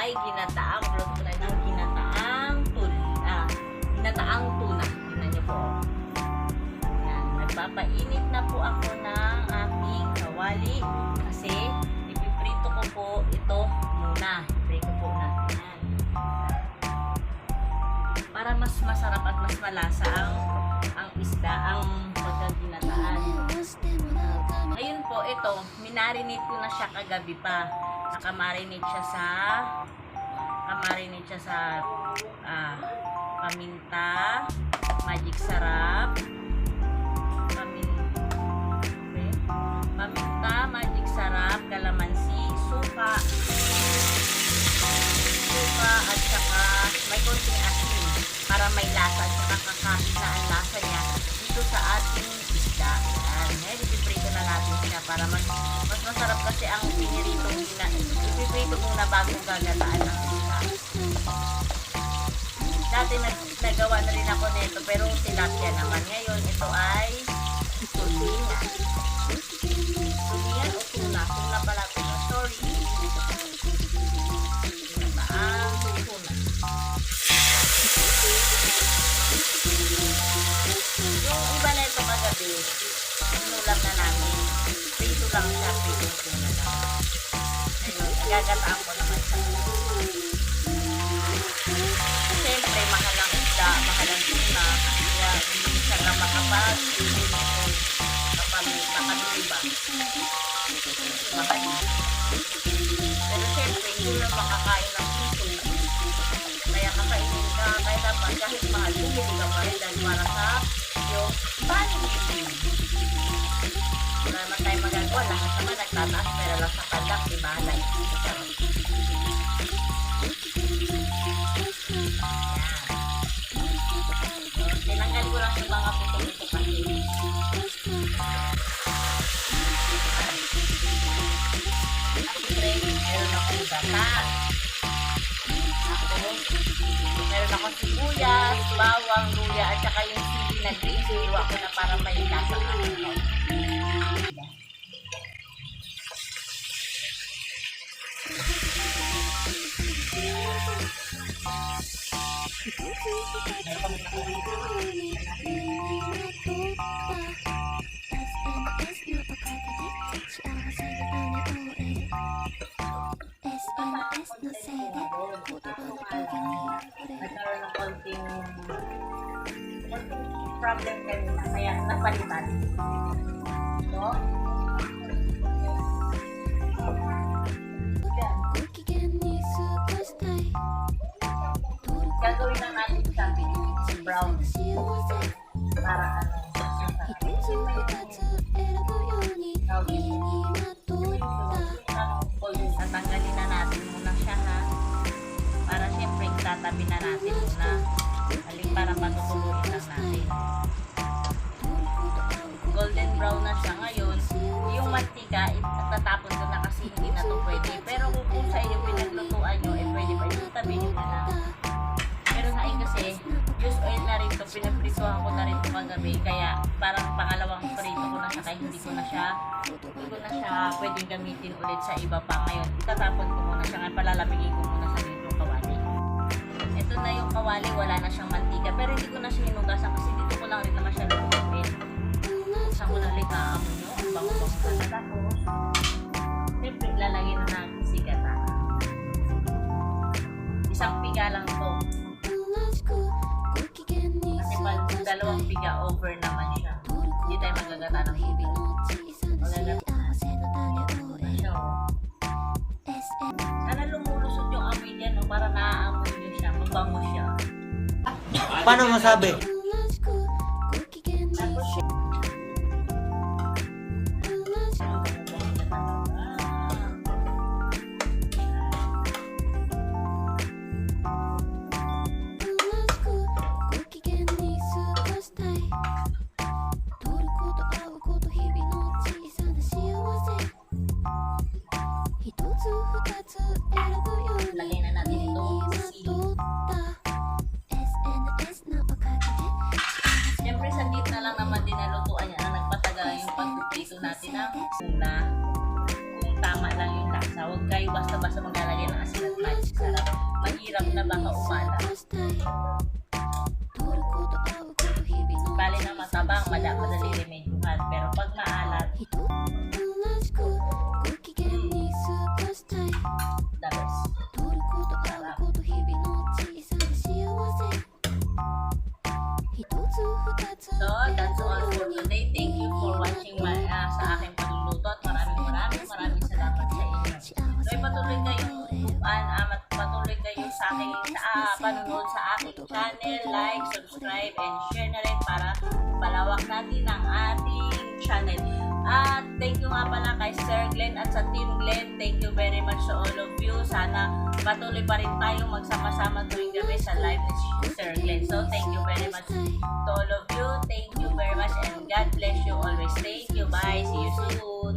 ay ginataang, magluto tayo ng ginataang tuna. Tingnan niyo po. Yan, nagpapainit na po ako ng aking kawali kasi ipiprito ko po ito muna. Prito po natin yan. Para mas masarap at mas malasa ang isda, ang pagkaginataan. Ngayon po, ito, minarinate ko na siya kagabi pa. Nakamarinate siya sa paminta, magic sarap, kalamansi, suka, at saka may konting asin para may lasa at saka kakapit na ang lasa niya dito sa ating isda. Yan, ipiprito na natin siya para mas masarap kasi ang piniritong ipiprito muna bago gagataan ng isda. Dati nagawa na rin ako nito pero tilapia naman. Ngayon ito ay tulinga. Tulinga o tuna? Tuna pala tuna. Sorry. Ginataang tuna. Yung iba na ito kagabi, inulam na namin. Prito lang siya, prito tuna lang. Ngayon, gagataan ko naman siya. Siyempre, mahal ang isda, mahal ang tuna. Kaya, minsan lang makapag-ibig ito kapag makabili ba. Mahal. Pero siyempre, hindi na makakain ng piso. Kaya kakainin ka, kaya dapat kahit mahal, bumili ka pa rin dahil para sa yung panin. Wala naman tayo magagawa. Lahat naman nagtataas, pero lang sa kadak, diba? Like, tinanggal ko lang yung mga puto-puto kasi. At meron akong gata. Meron akong sibuyas, bawang, luya, at saka yung sili na green. Siluwa ko na para may lasa ka. Nagkaroon ng konting problem kanina, kaya napalitan. So, gagawin na natin sabi brown para tatanggalin na natin muna siya ha, para siyempre tatabi na natin muna para matutuluin lang natin. Golden brown na siya ngayon. Yung mantika tatapon ko na kasi hindi na to pwede, pero kung sa inyo pinaglutuan nyo pwede pa yung tabi nyo na lang. Pero sa akin kasi use oil na rin to, pinaprituhan ko na rin to kagabi, kaya parang pangalawang prito ko na siya, kaya hindi ko na siya pwedeng gamitin ulit sa iba pa. Ngayon itatapon ko muna siya, ngayon palalamigin ko muna sa dito kawali. Ito na yung kawali, wala na siyang mantika, pero hindi ko na siya hinugasan kasi dito ko lang rin naman siya lulutuin. Sa ko na likaam nyo, ang bango-bango na. Tapos siyempre lalagyan na natin si gata. Isang piga lang to. Kasi pag dalawang piga over naman siya, hindi tayo magagata ng tubig. Magagata na siya. Sana lumulusot yung amoy dyan para naaamoy nyo siya, mabango siya. Paano masabi? Tapos siya lagay na natin ito sili. hirap na baka umalat. Bali na matabang, madali remedyohan. Pero pag maalat, the best. Sarap. So, that's all for today. Thank you for watching sa aking pagluluto at maraming salamat sa inyo. So, patuloy kayo sa aking panonood sa aking channel, like, subscribe, and share na rin para palawak natin ang ating channel. At thank you nga pala kay Sir Glenn at sa Team Glenn. Thank you very much to all of you. Sana patuloy pa rin tayong magsama-sama tuwing gabi sa live ni Sir Glenn. So, thank you very much to all of you. Thank you very much and God bless you always. Thank you. Bye. See you soon.